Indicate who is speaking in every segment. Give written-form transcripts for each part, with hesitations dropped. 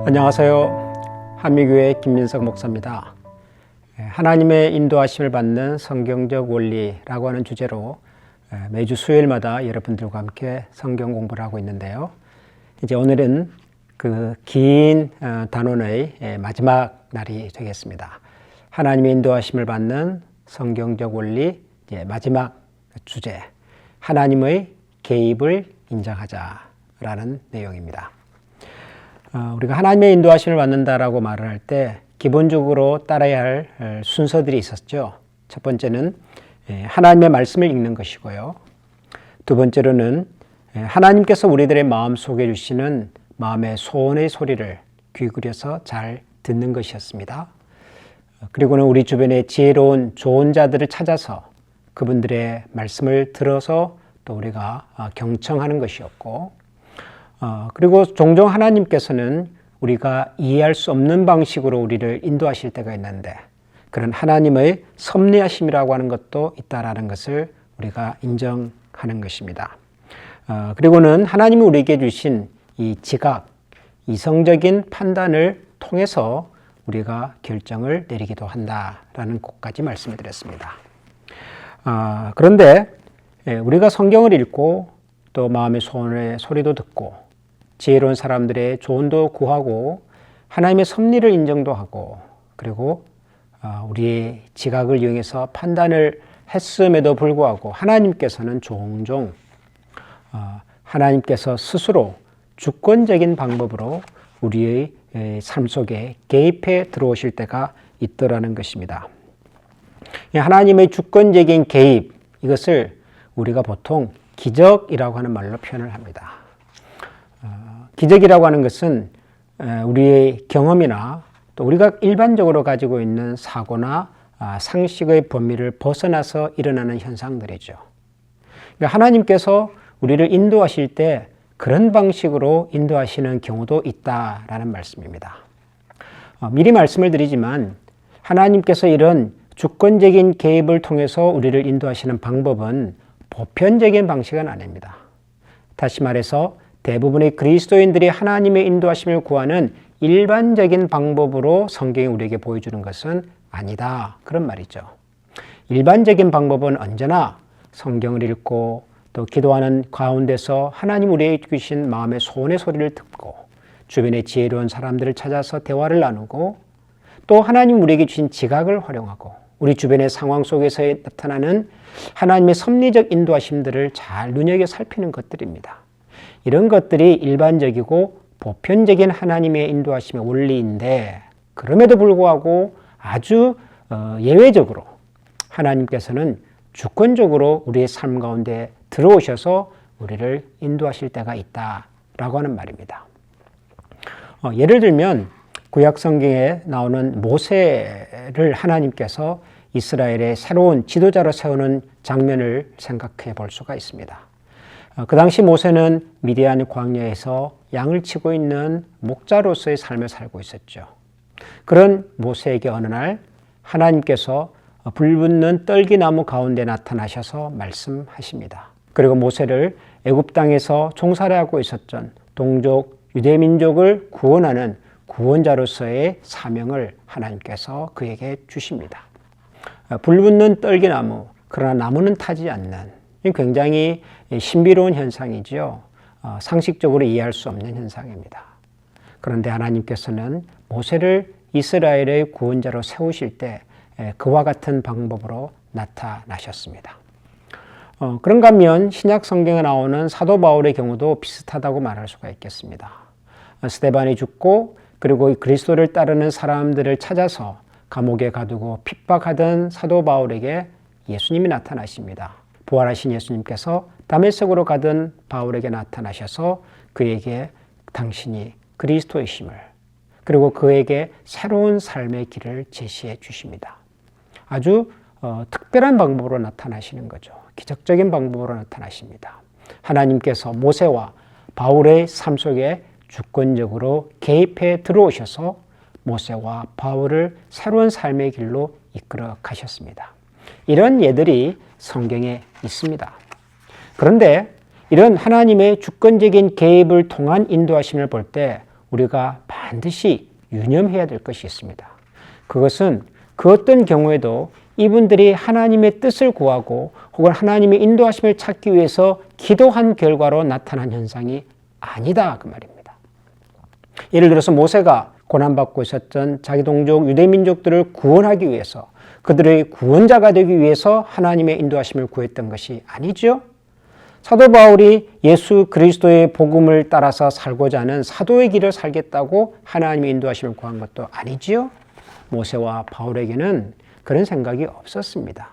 Speaker 1: 안녕하세요. 한미교회 김민석 목사입니다. 하나님의 인도하심을 받는 성경적 원리라고 하는 주제로 매주 수요일마다 여러분들과 함께 성경 공부를 하고 있는데요. 이제 오늘은 그 긴 단원의 마지막 날이 되겠습니다. 하나님의 인도하심을 받는 성경적 원리 마지막 주제, 하나님의 개입을 인정하자라는 내용입니다. 우리가 하나님의 인도하심을 받는다라고 말을 할 때 기본적으로 따라야 할 순서들이 있었죠. 첫 번째는 하나님의 말씀을 읽는 것이고요. 두 번째로는 하나님께서 우리들의 마음속에 주시는 마음의 소원의 소리를 귀 기울여서 잘 듣는 것이었습니다. 그리고는 우리 주변에 지혜로운 좋은 자들을 찾아서 그분들의 말씀을 들어서 또 우리가 경청하는 것이었고, 그리고 종종 하나님께서는 우리가 이해할 수 없는 방식으로 우리를 인도하실 때가 있는데 그런 하나님의 섭리하심이라고 하는 것도 있다라는 것을 우리가 인정하는 것입니다. 그리고는 하나님이 우리에게 주신 이 지각, 이성적인 판단을 통해서 우리가 결정을 내리기도 한다라는 것까지 말씀을 드렸습니다. 그런데 우리가 성경을 읽고 또 마음의 소원의 소리도 듣고 지혜로운 사람들의 조언도 구하고 하나님의 섭리를 인정도 하고 그리고 우리의 지각을 이용해서 판단을 했음에도 불구하고 하나님께서는 종종 하나님께서 스스로 주권적인 방법으로 우리의 삶 속에 개입해 들어오실 때가 있더라는 것입니다. 하나님의 주권적인 개입, 이것을 우리가 보통 기적이라고 하는 말로 표현을 합니다. 기적이라고 하는 것은 우리의 경험이나 또 우리가 일반적으로 가지고 있는 사고나 상식의 범위를 벗어나서 일어나는 현상들이죠. 그러니까 하나님께서 우리를 인도하실 때 그런 방식으로 인도하시는 경우도 있다라는 말씀입니다. 미리 말씀을 드리지만 하나님께서 이런 주권적인 개입을 통해서 우리를 인도하시는 방법은 보편적인 방식은 아닙니다. 다시 말해서 대부분의 그리스도인들이 하나님의 인도하심을 구하는 일반적인 방법으로 성경이 우리에게 보여주는 것은 아니다. 그런 말이죠. 일반적인 방법은 언제나 성경을 읽고 또 기도하는 가운데서 하나님 우리에게 주신 마음의 소원의 소리를 듣고 주변의 지혜로운 사람들을 찾아서 대화를 나누고 또 하나님 우리에게 주신 지각을 활용하고 우리 주변의 상황 속에서 나타나는 하나님의 섭리적 인도하심들을 잘 눈여겨 살피는 것들입니다. 이런 것들이 일반적이고 보편적인 하나님의 인도하심의 원리인데 그럼에도 불구하고 아주 예외적으로 하나님께서는 주권적으로 우리의 삶 가운데 들어오셔서 우리를 인도하실 때가 있다라고 하는 말입니다. 예를 들면 구약 성경에 나오는 모세를 하나님께서 이스라엘의 새로운 지도자로 세우는 장면을 생각해 볼 수가 있습니다. 그 당시 모세는 미디안 광야에서 양을 치고 있는 목자로서의 삶을 살고 있었죠. 그런 모세에게 어느 날 하나님께서 불붙는 떨기나무 가운데 나타나셔서 말씀하십니다. 그리고 모세를 애굽 땅에서 종살이하고 있었던 동족 유대민족을 구원하는 구원자로서의 사명을 하나님께서 그에게 주십니다. 불붙는 떨기나무, 그러나 나무는 타지 않는 굉장히 신비로운 현상이지요. 상식적으로 이해할 수 없는 현상입니다. 그런데 하나님께서는 모세를 이스라엘의 구원자로 세우실 때 그와 같은 방법으로 나타나셨습니다. 그런가 하면 신약 성경에 나오는 사도 바울의 경우도 비슷하다고 말할 수가 있겠습니다. 스데반이 죽고 그리고 그리스도를 따르는 사람들을 찾아서 감옥에 가두고 핍박하던 사도 바울에게 예수님이 나타나십니다. 부활하신 예수님께서 다메섹으로 가던 바울에게 나타나셔서 그에게 당신이 그리스도이심을 그리고 그에게 새로운 삶의 길을 제시해 주십니다. 아주 특별한 방법으로 나타나시는 거죠. 기적적인 방법으로 나타나십니다. 하나님께서 모세와 바울의 삶 속에 주권적으로 개입해 들어오셔서 모세와 바울을 새로운 삶의 길로 이끌어 가셨습니다. 이런 예들이 성경에 있습니다. 그런데 이런 하나님의 주권적인 개입을 통한 인도하심을 볼 때 우리가 반드시 유념해야 될 것이 있습니다. 그것은 그 어떤 경우에도 이분들이 하나님의 뜻을 구하고 혹은 하나님의 인도하심을 찾기 위해서 기도한 결과로 나타난 현상이 아니다 그 말입니다. 예를 들어서 모세가 고난받고 있었던 자기 동족 유대민족들을 구원하기 위해서 그들의 구원자가 되기 위해서 하나님의 인도하심을 구했던 것이 아니죠. 사도 바울이 예수 그리스도의 복음을 따라서 살고자 하는 사도의 길을 살겠다고 하나님의 인도하심을 구한 것도 아니지요. 모세와 바울에게는 그런 생각이 없었습니다.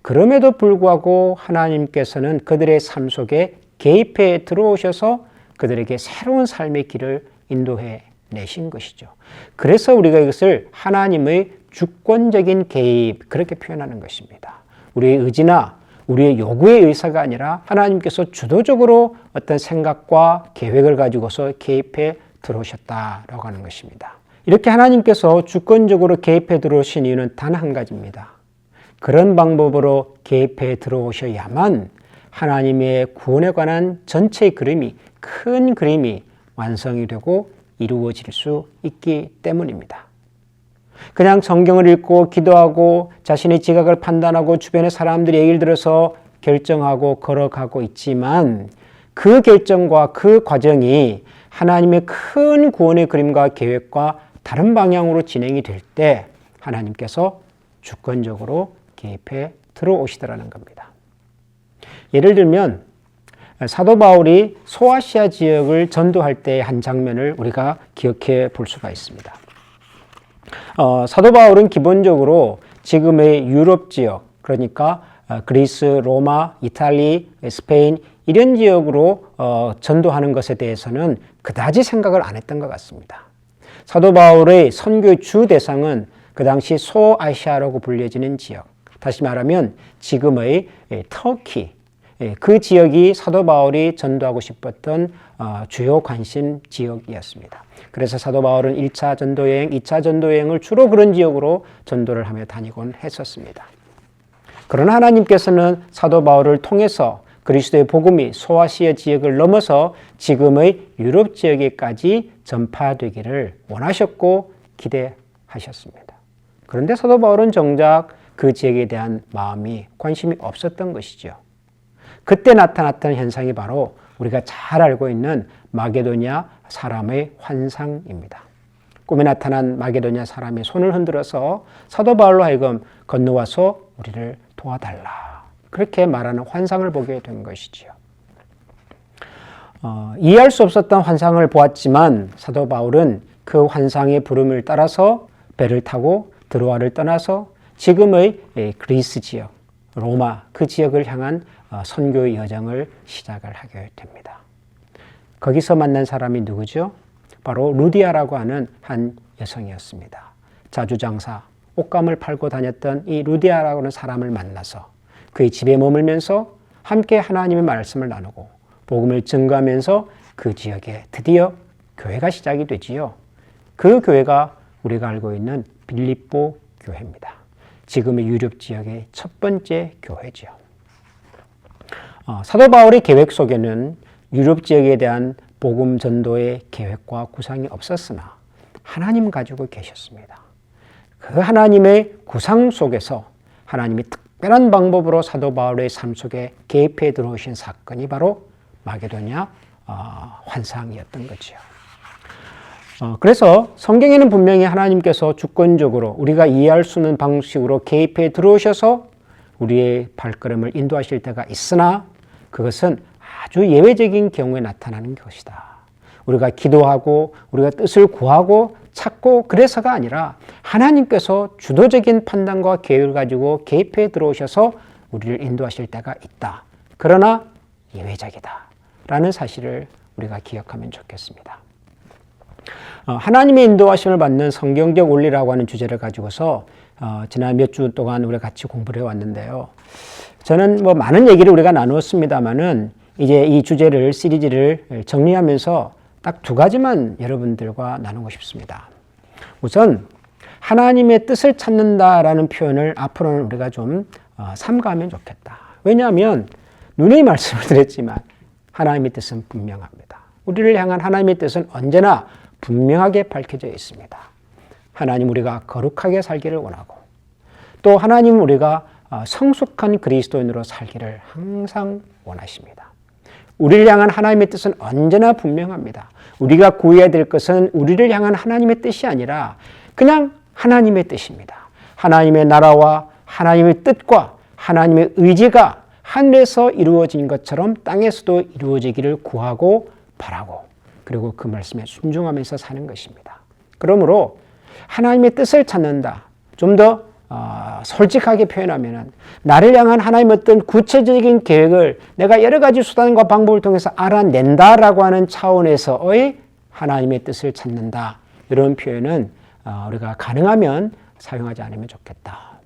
Speaker 1: 그럼에도 불구하고 하나님께서는 그들의 삶 속에 개입해 들어오셔서 그들에게 새로운 삶의 길을 인도해 내신 것이죠. 그래서 우리가 이것을 하나님의 주권적인 개입 그렇게 표현하는 것입니다. 우리의 의지나 우리의 요구의 의사가 아니라 하나님께서 주도적으로 어떤 생각과 계획을 가지고서 개입해 들어오셨다라고 하는 것입니다. 이렇게 하나님께서 주권적으로 개입해 들어오신 이유는 단 한 가지입니다. 그런 방법으로 개입해 들어오셔야만 하나님의 구원에 관한 전체의 그림이, 큰 그림이 완성이 되고 이루어질 수 있기 때문입니다. 그냥 성경을 읽고 기도하고 자신의 지각을 판단하고 주변의 사람들의 얘기를 들어서 결정하고 걸어가고 있지만 그 결정과 그 과정이 하나님의 큰 구원의 그림과 계획과 다른 방향으로 진행이 될 때 하나님께서 주권적으로 개입해 들어오시더라는 겁니다. 예를 들면 사도 바울이 소아시아 지역을 전도할 때의 한 장면을 우리가 기억해 볼 수가 있습니다. 사도 바울은 기본적으로 지금의 유럽 지역, 그러니까 그리스, 로마, 이탈리, 스페인 이런 지역으로 전도하는 것에 대해서는 그다지 생각을 안 했던 것 같습니다. 사도 바울의 선교의 주 대상은 그 당시 소아시아라고 불려지는 지역, 다시 말하면 지금의 터키, 그 지역이 사도 바울이 전도하고 싶었던 주요 관심 지역이었습니다. 그래서 사도 바울은 1차 전도여행, 2차 전도여행을 주로 그런 지역으로 전도를 하며 다니곤 했었습니다. 그러나 하나님께서는 사도 바울을 통해서 그리스도의 복음이 소아시아 지역을 넘어서 지금의 유럽 지역에까지 전파되기를 원하셨고 기대하셨습니다. 그런데 사도 바울은 정작 그 지역에 대한 마음이 관심이 없었던 것이죠. 그때 나타났던 현상이 바로 우리가 잘 알고 있는 마게도냐 사람의 환상입니다. 꿈에 나타난 마게도냐 사람이 손을 흔들어서 사도 바울로 하여금 건너와서 우리를 도와달라. 그렇게 말하는 환상을 보게 된 것이지요. 이해할 수 없었던 환상을 보았지만 사도 바울은 그 환상의 부름을 따라서 배를 타고 드로아를 떠나서 지금의 그리스 지역, 로마 그 지역을 향한 선교의 여정을 시작을 하게 됩니다. 거기서 만난 사람이 누구죠? 바로 루디아라고 하는 한 여성이었습니다. 자주장사, 옷감을 팔고 다녔던 이 루디아라고 하는 사람을 만나서 그의 집에 머물면서 함께 하나님의 말씀을 나누고 복음을 증거하면서 그 지역에 드디어 교회가 시작이 되지요. 그 교회가 우리가 알고 있는 빌립보 교회입니다. 지금의 유럽 지역의 첫 번째 교회죠. 사도 바울의 계획 속에는 유럽 지역에 대한 복음 전도의 계획과 구상이 없었으나 하나님 가지고 계셨습니다. 그 하나님의 구상 속에서 하나님이 특별한 방법으로 사도 바울의 삶 속에 개입해 들어오신 사건이 바로 마게도냐 환상이었던 거죠. 그래서 성경에는 분명히 하나님께서 주권적으로 우리가 이해할 수 있는 방식으로 개입해 들어오셔서 우리의 발걸음을 인도하실 때가 있으나 그것은 아주 예외적인 경우에 나타나는 것이다. 우리가 기도하고 우리가 뜻을 구하고 찾고 그래서가 아니라 하나님께서 주도적인 판단과 계획을 가지고 개입해 들어오셔서 우리를 인도하실 때가 있다. 그러나 예외적이다. 라는 사실을 우리가 기억하면 좋겠습니다. 하나님의 인도하심을 받는 성경적 원리라고 하는 주제를 가지고서 지난 몇 주 동안 우리가 같이 공부를 해왔는데요. 저는 많은 얘기를 우리가 나누었습니다만은 이제 이 주제를 시리즈를 정리하면서 딱 두 가지만 여러분들과 나누고 싶습니다. 우선 하나님의 뜻을 찾는다라는 표현을 앞으로는 우리가 좀 삼가하면 좋겠다. 왜냐하면 누누이 말씀을 드렸지만 하나님의 뜻은 분명합니다. 우리를 향한 하나님의 뜻은 언제나 분명하게 밝혀져 있습니다. 하나님 우리가 거룩하게 살기를 원하고 또 하나님 우리가 성숙한 그리스도인으로 살기를 항상 원하십니다. 우리를 향한 하나님의 뜻은 언제나 분명합니다. 우리가 구해야 될 것은 우리를 향한 하나님의 뜻이 아니라 그냥 하나님의 뜻입니다. 하나님의 나라와 하나님의 뜻과 하나님의 의지가 하늘에서 이루어진 것처럼 땅에서도 이루어지기를 구하고 바라고 그리고 그 말씀에 순종하면서 사는 것입니다. 그러므로 하나님의 뜻을 찾는다. 좀 더 솔직하게 표현하면 나를 향한 하나님의 어떤 구체적인 계획을 내가 여러 가지 수단과 방법을 통해서 알아낸다라고 하는 차원에서의 하나님의 뜻을 찾는다. 이런 표현은 우리가 가능하면 사용하지 않으면 좋겠다.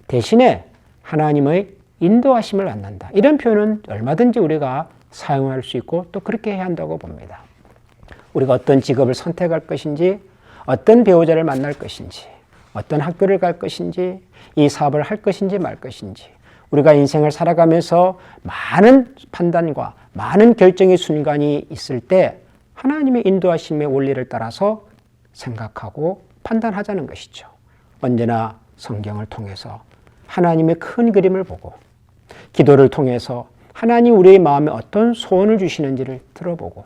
Speaker 1: 대신에 하나님의 인도하심을 받는다. 이런 표현은 얼마든지 우리가 사용할 수 있고 또 그렇게 해야 한다고 봅니다. 우리가 어떤 직업을 선택할 것인지 어떤 배우자를 만날 것인지 어떤 학교를 갈 것인지 이 사업을 할 것인지 말 것인지 우리가 인생을 살아가면서 많은 판단과 많은 결정의 순간이 있을 때 하나님의 인도하심의 원리를 따라서 생각하고 판단하자는 것이죠. 언제나 성경을 통해서 하나님의 큰 그림을 보고 기도를 통해서 하나님 우리의 마음에 어떤 소원을 주시는지를 들어보고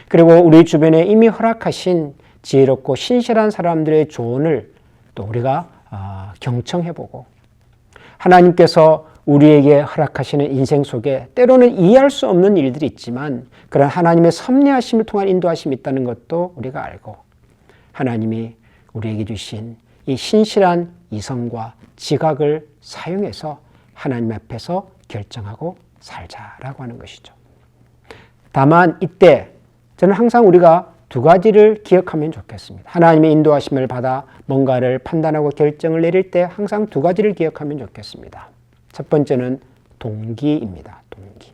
Speaker 1: 그리고 우리 주변에 이미 허락하신 지혜롭고 신실한 사람들의 조언을 또 우리가 경청해보고 하나님께서 우리에게 허락하시는 인생 속에 때로는 이해할 수 없는 일들이 있지만 그런 하나님의 섭리하심을 통한 인도하심이 있다는 것도 우리가 알고 하나님이 우리에게 주신 이 신실한 이성과 지각을 사용해서 하나님 앞에서 결정하고 살자라고 하는 것이죠. 다만 이때 저는 항상 우리가 두 가지를 기억하면 좋겠습니다. 하나님의 인도하심을 받아 뭔가를 판단하고 결정을 내릴 때 항상 두 가지를 기억하면 좋겠습니다. 첫 번째는 동기입니다. 동기.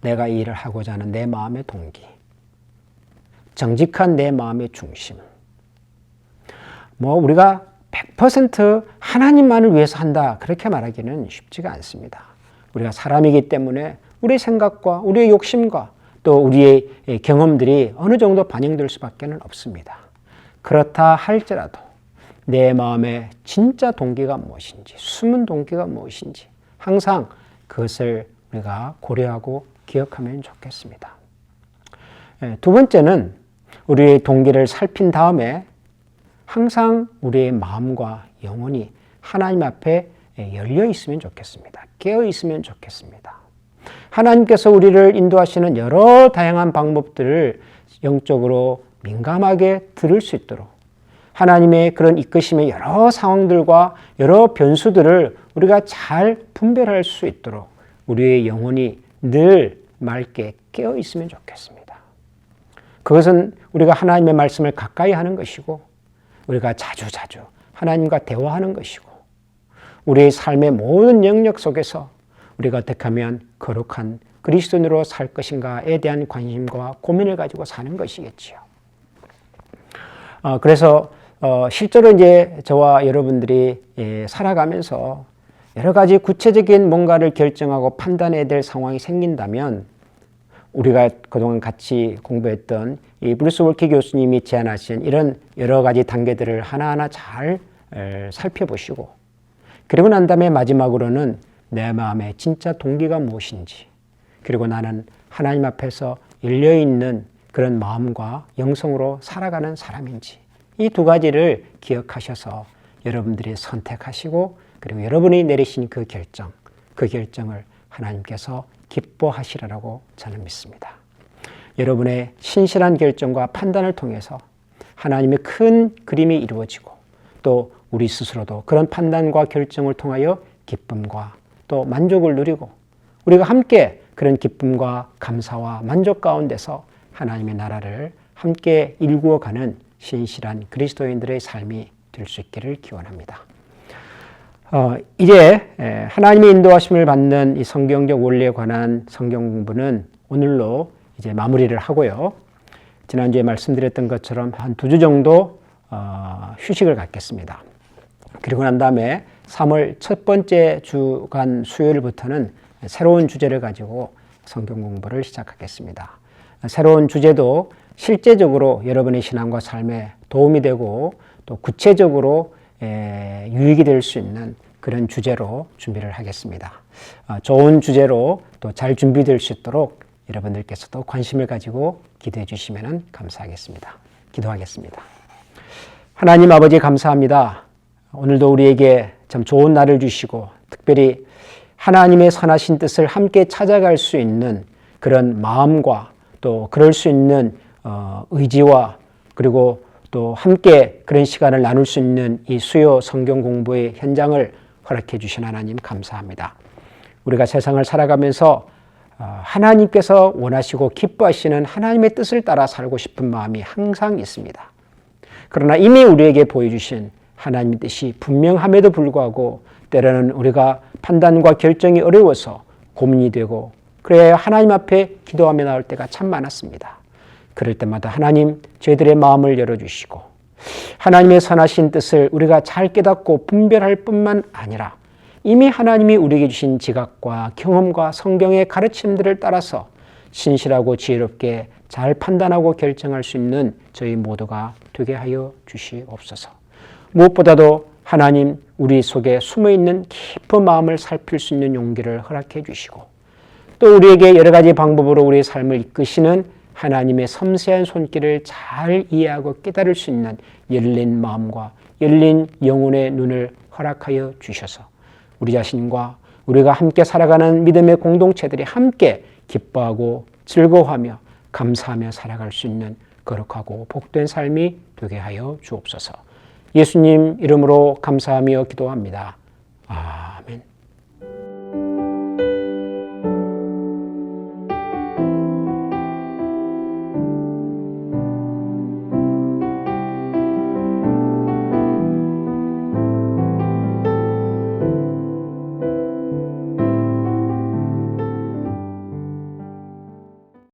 Speaker 1: 내가 이 일을 하고자 하는 내 마음의 동기. 정직한 내 마음의 중심. 우리가 100% 하나님만을 위해서 한다 그렇게 말하기는 쉽지가 않습니다. 우리가 사람이기 때문에 우리의 생각과 우리의 욕심과 또 우리의 경험들이 어느 정도 반영될 수밖에 없습니다. 그렇다 할지라도 내 마음의 진짜 동기가 무엇인지, 숨은 동기가 무엇인지 항상 그것을 우리가 고려하고 기억하면 좋겠습니다. 두 번째는 우리의 동기를 살핀 다음에 항상 우리의 마음과 영혼이 하나님 앞에 열려 있으면 좋겠습니다. 깨어 있으면 좋겠습니다. 하나님께서 우리를 인도하시는 여러 다양한 방법들을 영적으로 민감하게 들을 수 있도록 하나님의 그런 이끄심의 여러 상황들과 여러 변수들을 우리가 잘 분별할 수 있도록 우리의 영혼이 늘 맑게 깨어 있으면 좋겠습니다. 그것은 우리가 하나님의 말씀을 가까이 하는 것이고 우리가 자주자주 하나님과 대화하는 것이고 우리의 삶의 모든 영역 속에서 우리가 어떻게 하면 거룩한 그리스도인으로 살 것인가에 대한 관심과 고민을 가지고 사는 것이겠지요. 그래서 실제로 이제 저와 여러분들이 살아가면서 여러 가지 구체적인 뭔가를 결정하고 판단해야 될 상황이 생긴다면 우리가 그동안 같이 공부했던 이 브루스 월키 교수님이 제안하신 이런 여러 가지 단계들을 하나하나 잘 살펴보시고 그리고 난 다음에 마지막으로는 내 마음의 진짜 동기가 무엇인지 그리고 나는 하나님 앞에서 열려있는 그런 마음과 영성으로 살아가는 사람인지 이 두 가지를 기억하셔서 여러분들이 선택하시고 그리고 여러분이 내리신 그 결정을 하나님께서 기뻐하시리라고 저는 믿습니다. 여러분의 신실한 결정과 판단을 통해서 하나님의 큰 그림이 이루어지고 또 우리 스스로도 그런 판단과 결정을 통하여 기쁨과 또 만족을 누리고 우리가 함께 그런 기쁨과 감사와 만족 가운데서 하나님의 나라를 함께 일구어가는 신실한 그리스도인들의 삶이 될 수 있기를 기원합니다. 이제 하나님의 인도하심을 받는 이 성경적 원리에 관한 성경 공부는 오늘로 이제 마무리를 하고요. 지난주에 말씀드렸던 것처럼 한 2주 정도 휴식을 갖겠습니다. 그리고 난 다음에 3월 첫 번째 주간 수요일부터는 새로운 주제를 가지고 성경 공부를 시작하겠습니다. 새로운 주제도 실제적으로 여러분의 신앙과 삶에 도움이 되고 또 구체적으로 유익이 될 수 있는 그런 주제로 준비를 하겠습니다. 좋은 주제로 또 잘 준비될 수 있도록 여러분들께서도 관심을 가지고 기도해 주시면 감사하겠습니다. 기도하겠습니다. 하나님 아버지 감사합니다. 오늘도 우리에게 참 좋은 날을 주시고 특별히 하나님의 선하신 뜻을 함께 찾아갈 수 있는 그런 마음과 또 그럴 수 있는 의지와 그리고 또 함께 그런 시간을 나눌 수 있는 이 수요 성경 공부의 현장을 허락해 주신 하나님 감사합니다. 우리가 세상을 살아가면서 하나님께서 원하시고 기뻐하시는 하나님의 뜻을 따라 살고 싶은 마음이 항상 있습니다. 그러나 이미 우리에게 보여주신 하나님의 뜻이 분명함에도 불구하고 때로는 우리가 판단과 결정이 어려워서 고민이 되고 그래야 하나님 앞에 기도하며 나올 때가 참 많았습니다. 그럴 때마다 하나님 저희들의 마음을 열어주시고 하나님의 선하신 뜻을 우리가 잘 깨닫고 분별할 뿐만 아니라 이미 하나님이 우리에게 주신 지각과 경험과 성경의 가르침들을 따라서 신실하고 지혜롭게 잘 판단하고 결정할 수 있는 저희 모두가 되게 하여 주시옵소서. 무엇보다도 하나님 우리 속에 숨어있는 깊은 마음을 살필 수 있는 용기를 허락해 주시고 또 우리에게 여러 가지 방법으로 우리의 삶을 이끄시는 하나님의 섬세한 손길을 잘 이해하고 깨달을 수 있는 열린 마음과 열린 영혼의 눈을 허락하여 주셔서 우리 자신과 우리가 함께 살아가는 믿음의 공동체들이 함께 기뻐하고 즐거워하며 감사하며 살아갈 수 있는 거룩하고 복된 삶이 되게 하여 주옵소서. 예수님 이름으로 감사하며 기도합니다. 아멘.